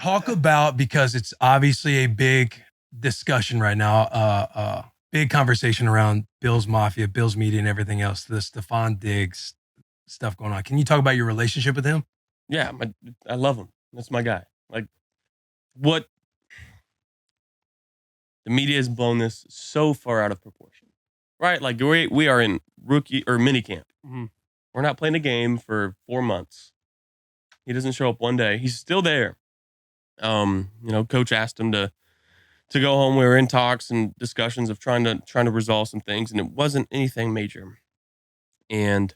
Talk about, because it's obviously a big discussion right now, big conversation around Bills Mafia, Bills media, and everything else. The Stefon Diggs stuff going on. Can you talk about your relationship with him? Yeah, I love him. That's my guy. Like, what the media has blown this so far out of proportion, right? Like, we are in rookie or mini camp. Mhm. We're not playing a game for 4 months. He doesn't show up one day. He's still there. Coach asked him to go home. We were in talks and discussions of trying to resolve some things, and it wasn't anything major. And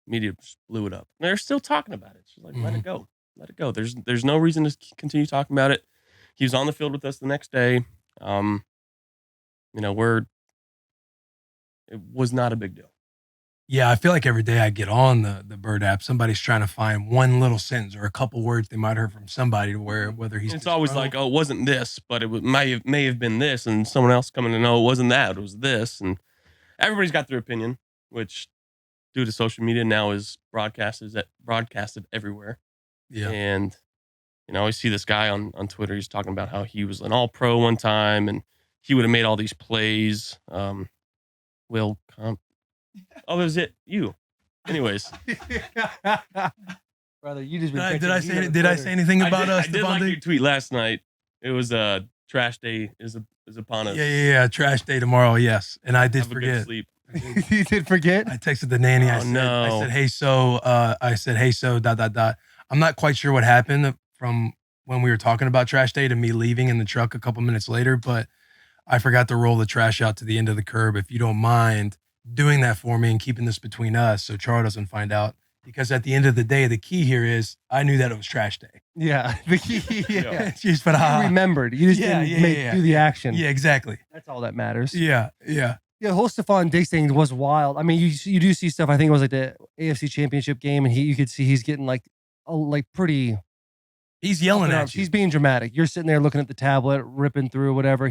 media just blew it up. And they're still talking about it. She's like, let it go. Let it go. There's no reason to continue talking about it. He was on the field with us the next day. It was not a big deal. Yeah, I feel like every day I get on the Bird app, somebody's trying to find one little sentence or a couple words they might have heard from somebody to whether he's. It's always like, oh, it wasn't this, but it may have been this, and someone else coming to know it wasn't that, it was this, and everybody's got their opinion, which due to social media now is broadcasted everywhere. Yeah, and I see this guy on Twitter. He's talking about how he was an All-Pro one time, and he would have made all these plays. Will Compton. Oh, that was it. You. Anyways. Brother, you just did I say anything about us? I did like your tweet last night. It was trash day is upon us. Yeah. Trash day tomorrow. Yes, and I did Have forget. a good sleep. You did forget? I texted the nanny. I said, hey, so. I'm not quite sure what happened from when we were talking about trash day to me leaving in the truck a couple minutes later, but I forgot to roll the trash out to the end of the curb. If you don't mind doing that for me and keeping this between us so Char doesn't find out. Because at the end of the day, the key here is I knew that it was trash day. Yeah. The key, yeah. Jeez, but you remembered. You just didn't do the action. Yeah, exactly. That's all that matters. Yeah. Yeah, the whole Stefon Diggs thing was wild. I mean, you do see stuff. I think it was like the AFC Championship game, and you could see he's getting like pretty. He's yelling at you. He's being dramatic. You're sitting there looking at the tablet, ripping through whatever.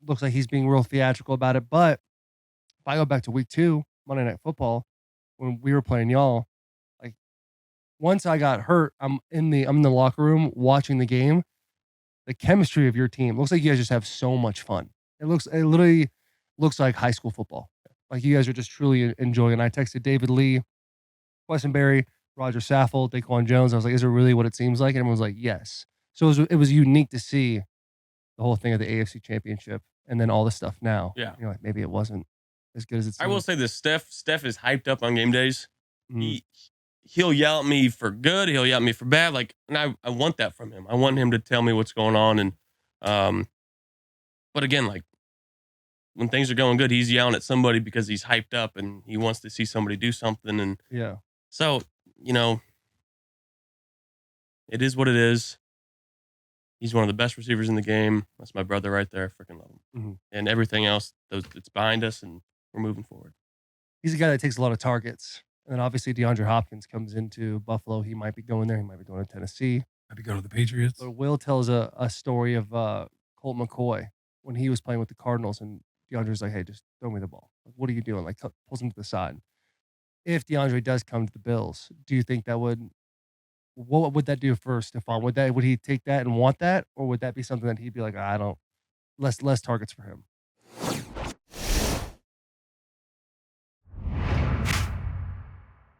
Looks like he's being real theatrical about it. But if I go back to week 2, Monday Night Football, when we were playing y'all, like once I got hurt, I'm in the locker room watching the game. The chemistry of your team looks like you guys just have so much fun. It literally looks like high school football. Like you guys are just truly enjoying it. I texted David Lee, Questenberry, Roger Saffold, Daquan Jones. I was like, is it really what it seems like? And everyone was like, yes. So it was unique to see the whole thing of the AFC Championship and then all this stuff now. Yeah. You're like, maybe it wasn't as good as it seemed. I will say this, Steph is hyped up on game days. Mm. He'll yell at me for good. He'll yell at me for bad. Like, and I want that from him. I want him to tell me what's going on. And, but again, like when things are going good, he's yelling at somebody because he's hyped up and he wants to see somebody do something. And yeah, so, it is what it is. He's one of the best receivers in the game. That's my brother right there. I freaking love him. Mm-hmm. And everything else, it's behind us and we're moving forward. He's a guy that takes a lot of targets. And then obviously DeAndre Hopkins comes into Buffalo. He might be going there. He might be going to Tennessee. Might be going to the Patriots. But Will tells a story of Colt McCoy when he was playing with the Cardinals. And DeAndre's like, hey, just throw me the ball. Like, what are you doing? Like, pulls him to the side. If DeAndre does come to the Bills, do you think what would that do for Stefon? Would he take that and want that? Or would that be something that he'd be like, less targets for him?